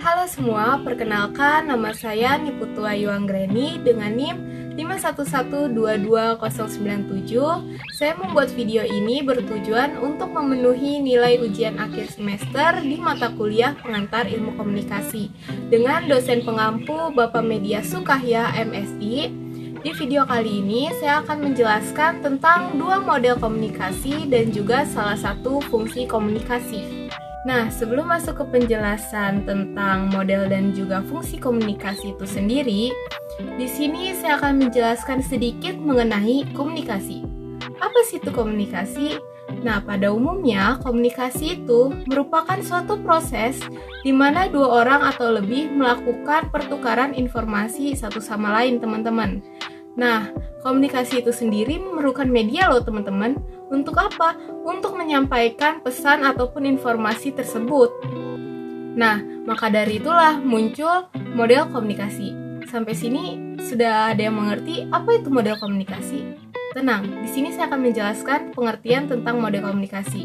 Halo semua, perkenalkan nama saya Niputu Ayu Anggreni dengan NIM 511222097. Saya membuat video ini bertujuan untuk memenuhi nilai ujian akhir semester di mata kuliah pengantar ilmu komunikasi dengan dosen pengampu Bapak Media Sukahya MSI. Di video kali ini saya akan menjelaskan tentang dua model komunikasi dan juga salah satu fungsi komunikasi. Nah, sebelum masuk ke penjelasan tentang model dan juga fungsi komunikasi itu sendiri, di sini saya akan menjelaskan sedikit mengenai komunikasi. Apa sih itu komunikasi? Nah, pada umumnya komunikasi itu merupakan suatu proses di mana dua orang atau lebih melakukan pertukaran informasi satu sama lain, teman-teman. Nah, komunikasi itu sendiri memerlukan media loh, teman-teman. Untuk apa? Untuk menyampaikan pesan ataupun informasi tersebut. Nah, maka dari itulah muncul model komunikasi. Sampai sini sudah ada yang mengerti apa itu model komunikasi? Tenang, di sini saya akan menjelaskan pengertian tentang model komunikasi.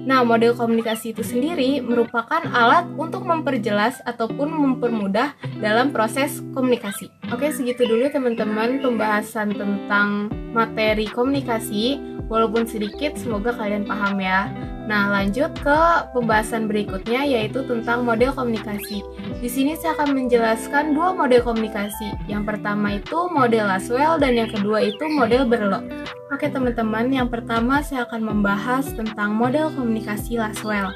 Nah, model komunikasi itu sendiri merupakan alat untuk memperjelas ataupun mempermudah dalam proses komunikasi. Oke, segitu dulu teman-teman pembahasan tentang materi komunikasi. Walaupun sedikit, semoga kalian paham ya. Nah, lanjut ke pembahasan berikutnya yaitu tentang model komunikasi. Di sini saya akan menjelaskan dua model komunikasi. Yang pertama itu model Lasswell dan yang kedua itu model Berlo. Oke teman-teman, yang pertama saya akan membahas tentang model komunikasi Lasswell.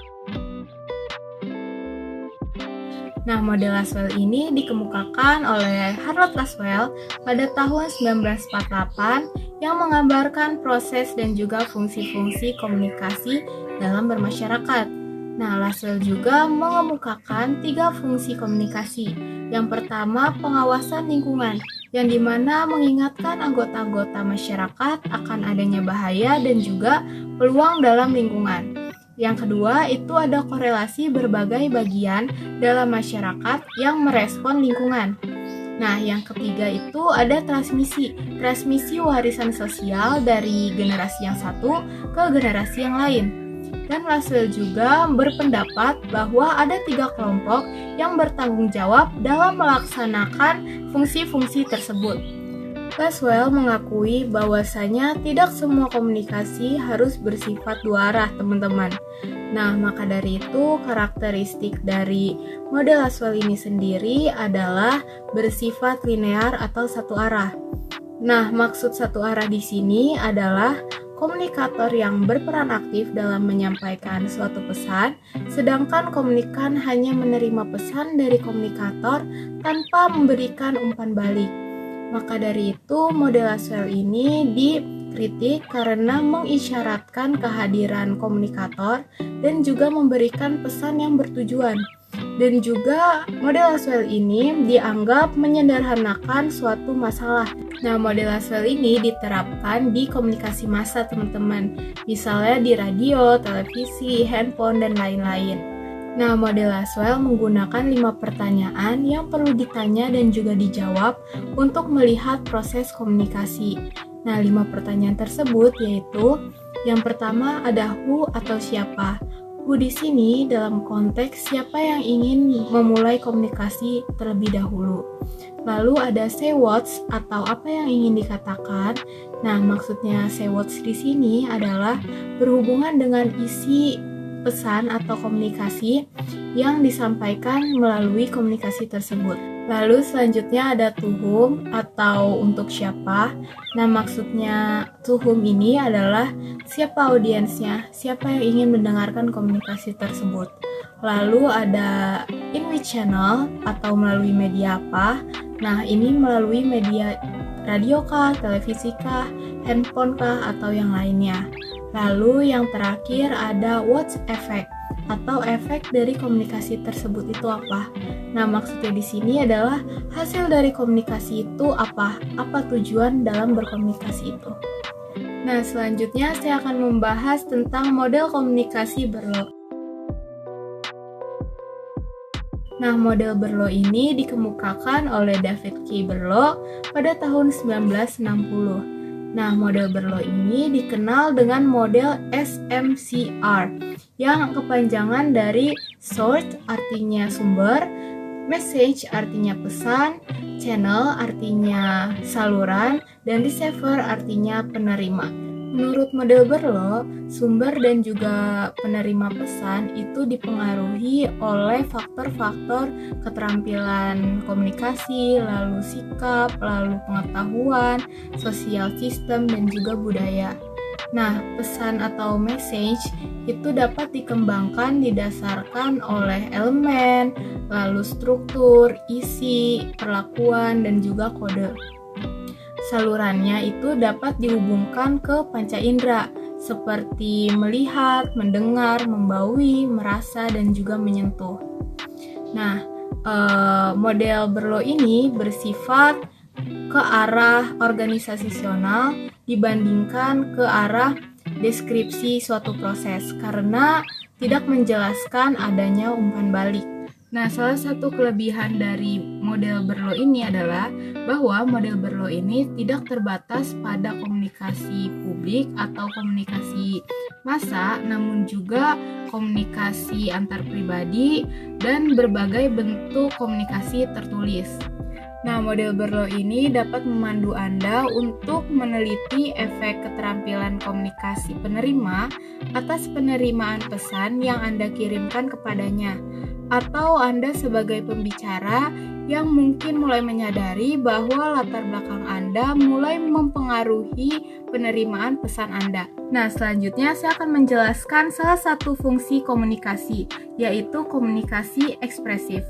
Nah, model Lasswell ini dikemukakan oleh Harold Lasswell pada tahun 1948 yang menggambarkan proses dan juga fungsi-fungsi komunikasi dalam bermasyarakat. Nah, Lasswell juga mengemukakan 3 fungsi komunikasi. Yang pertama, pengawasan lingkungan, yang dimana mengingatkan anggota-anggota masyarakat akan adanya bahaya dan juga peluang dalam lingkungan. Yang kedua, itu ada korelasi berbagai bagian dalam masyarakat yang merespon lingkungan. Nah, yang ketiga itu ada transmisi warisan sosial dari generasi yang satu ke generasi yang lain. Dan Lasswell juga berpendapat bahwa ada 3 kelompok yang bertanggung jawab dalam melaksanakan fungsi-fungsi tersebut. Lasswell mengakui bahwasanya tidak semua komunikasi harus bersifat dua arah, teman-teman. Nah, maka dari itu karakteristik dari model Lasswell ini sendiri adalah bersifat linear atau satu arah. Nah, maksud satu arah di sini adalah komunikator yang berperan aktif dalam menyampaikan suatu pesan, sedangkan komunikan hanya menerima pesan dari komunikator tanpa memberikan umpan balik. Maka dari itu, model Lasswell ini dikritik karena mengisyaratkan kehadiran komunikator dan juga memberikan pesan yang bertujuan. Dan juga model Lasswell ini dianggap menyederhanakan suatu masalah. Nah, model Lasswell ini diterapkan di komunikasi massa, teman-teman. Misalnya di radio, televisi, handphone, dan lain-lain. Nah, model Lasswell menggunakan 5 pertanyaan yang perlu ditanya dan juga dijawab untuk melihat proses komunikasi. Nah, 5 pertanyaan tersebut yaitu yang pertama ada who atau siapa. Who di sini dalam konteks siapa yang ingin memulai komunikasi terlebih dahulu. Lalu ada say what atau apa yang ingin dikatakan. Nah, maksudnya say what di sini adalah berhubungan dengan isi pesan atau komunikasi yang disampaikan melalui komunikasi tersebut. Lalu selanjutnya ada to whom atau untuk siapa. Nah, maksudnya to whom ini adalah siapa audiensnya, siapa yang ingin mendengarkan komunikasi tersebut. Lalu ada in which channel atau melalui media apa. Nah, ini melalui media radio kah, televisi kah, handphone kah, atau yang lainnya. Lalu yang terakhir ada what's effect atau efek dari komunikasi tersebut itu apa. Nah, maksudnya di sini adalah hasil dari komunikasi itu apa tujuan dalam berkomunikasi itu. Nah, selanjutnya saya akan membahas tentang model komunikasi Berlo. Nah, model Berlo ini dikemukakan oleh David K. Berlo pada tahun 1960. Nah, model Berlo ini dikenal dengan model SMCR yang kepanjangan dari source artinya sumber, Message artinya pesan, channel artinya saluran, dan receiver artinya penerima. Menurut model Berlo, sumber dan juga penerima pesan itu dipengaruhi oleh faktor-faktor keterampilan komunikasi, lalu sikap, lalu pengetahuan, sosial sistem, dan juga budaya. Nah, pesan atau message itu dapat dikembangkan didasarkan oleh elemen, lalu struktur, isi, perlakuan, dan juga kode. Salurannya itu dapat dihubungkan ke panca indera seperti melihat, mendengar, membaui, merasa, dan juga menyentuh. Nah, model Berlo ini bersifat ke arah organisasional dibandingkan ke arah deskripsi suatu proses karena tidak menjelaskan adanya umpan balik. Nah, salah satu kelebihan dari model Berlo ini adalah bahwa model Berlo ini tidak terbatas pada komunikasi publik atau komunikasi massa, namun juga komunikasi antar pribadi dan berbagai bentuk komunikasi tertulis. Nah, model Berlo ini dapat memandu Anda untuk meneliti efek keterampilan komunikasi penerima atas penerimaan pesan yang Anda kirimkan kepadanya. Atau Anda sebagai pembicara yang mungkin mulai menyadari bahwa latar belakang Anda mulai mempengaruhi penerimaan pesan Anda. Nah, selanjutnya saya akan menjelaskan salah satu fungsi komunikasi, yaitu komunikasi ekspresif.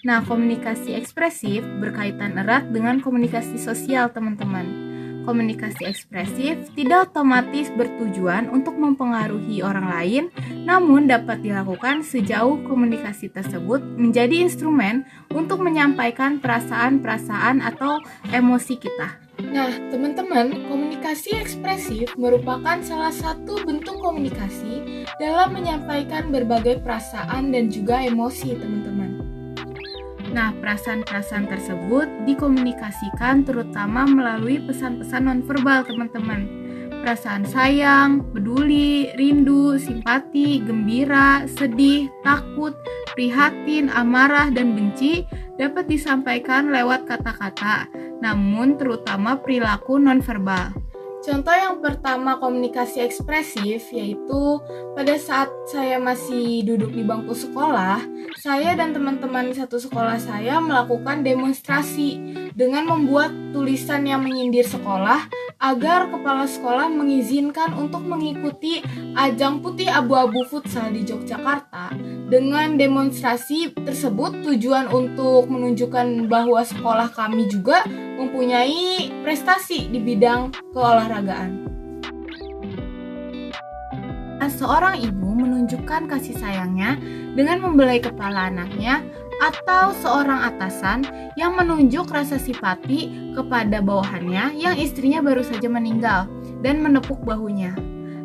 Nah, komunikasi ekspresif berkaitan erat dengan komunikasi sosial, teman-teman. Komunikasi ekspresif tidak otomatis bertujuan untuk mempengaruhi orang lain, namun dapat dilakukan sejauh komunikasi tersebut menjadi instrumen untuk menyampaikan perasaan-perasaan atau emosi kita. Nah, teman-teman, komunikasi ekspresif merupakan salah satu bentuk komunikasi dalam menyampaikan berbagai perasaan dan juga emosi, teman-teman. Nah, perasaan-perasaan tersebut dikomunikasikan terutama melalui pesan-pesan nonverbal, teman-teman. Perasaan sayang, peduli, rindu, simpati, gembira, sedih, takut, prihatin, amarah, dan benci dapat disampaikan lewat kata-kata, namun terutama perilaku nonverbal. Contoh yang pertama komunikasi ekspresif yaitu pada saat saya masih duduk di bangku sekolah, saya dan teman-teman satu sekolah saya melakukan demonstrasi dengan membuat tulisan yang menyindir sekolah agar kepala sekolah mengizinkan untuk mengikuti ajang putih abu-abu futsal di Yogyakarta. Dengan demonstrasi tersebut tujuan untuk menunjukkan bahwa sekolah kami juga mempunyai prestasi di bidang keolahragaan. Seorang ibu menunjukkan kasih sayangnya dengan membelai kepala anaknya, atau seorang atasan yang menunjuk rasa simpati kepada bawahannya yang istrinya baru saja meninggal dan menepuk bahunya.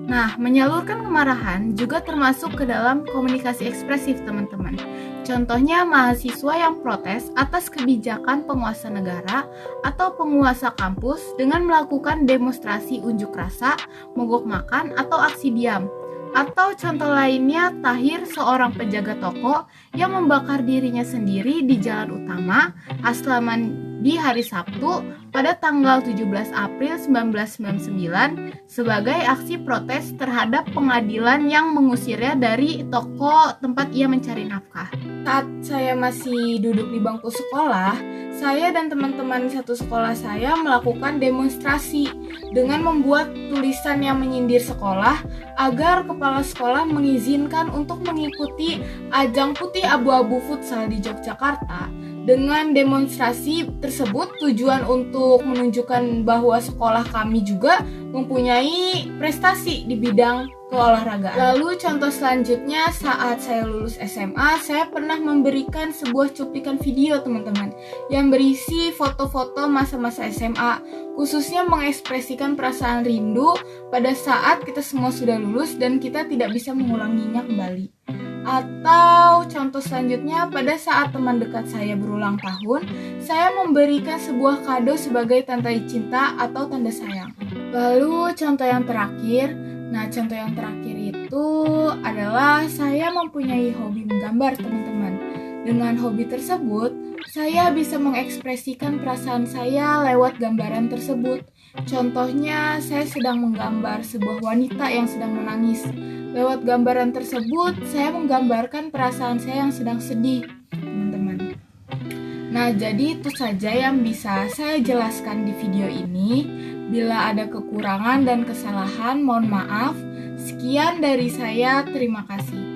Nah, menyalurkan kemarahan juga termasuk ke dalam komunikasi ekspresif, teman-teman. Contohnya mahasiswa yang protes atas kebijakan penguasa negara atau penguasa kampus dengan melakukan demonstrasi unjuk rasa, mogok makan, atau aksi diam. Atau contoh lainnya, Tahir, seorang penjaga toko yang membakar dirinya sendiri di jalan utama Aslaman di hari Sabtu pada tanggal 17 April 1999 sebagai aksi protes terhadap pengadilan yang mengusirnya dari toko tempat ia mencari nafkah. Saat saya masih duduk di bangku sekolah, saya dan teman-teman satu sekolah saya melakukan demonstrasi dengan membuat tulisan yang menyindir sekolah agar kepala sekolah mengizinkan untuk mengikuti ajang putih abu-abu futsal di Yogyakarta. Dengan demonstrasi tersebut tujuan untuk menunjukkan bahwa sekolah kami juga mempunyai prestasi di bidang keolahragaan. Lalu contoh selanjutnya, saat saya lulus SMA, saya pernah memberikan sebuah cuplikan video, teman-teman, yang berisi foto-foto masa-masa SMA, khususnya mengekspresikan perasaan rindu pada saat kita semua sudah lulus dan kita tidak bisa mengulanginya kembali. Atau contoh selanjutnya, pada saat teman dekat saya berulang tahun, saya memberikan sebuah kado sebagai tanda cinta atau tanda sayang. Lalu contoh yang terakhir itu adalah saya mempunyai hobi menggambar, teman-teman. Dengan hobi tersebut, saya bisa mengekspresikan perasaan saya lewat gambaran tersebut. Contohnya, saya sedang menggambar sebuah wanita yang sedang menangis. Lewat gambaran tersebut, saya menggambarkan perasaan saya yang sedang sedih, teman-teman. Nah, jadi itu saja yang bisa saya jelaskan di video ini. Bila ada kekurangan dan kesalahan, mohon maaf. Sekian dari saya, terima kasih.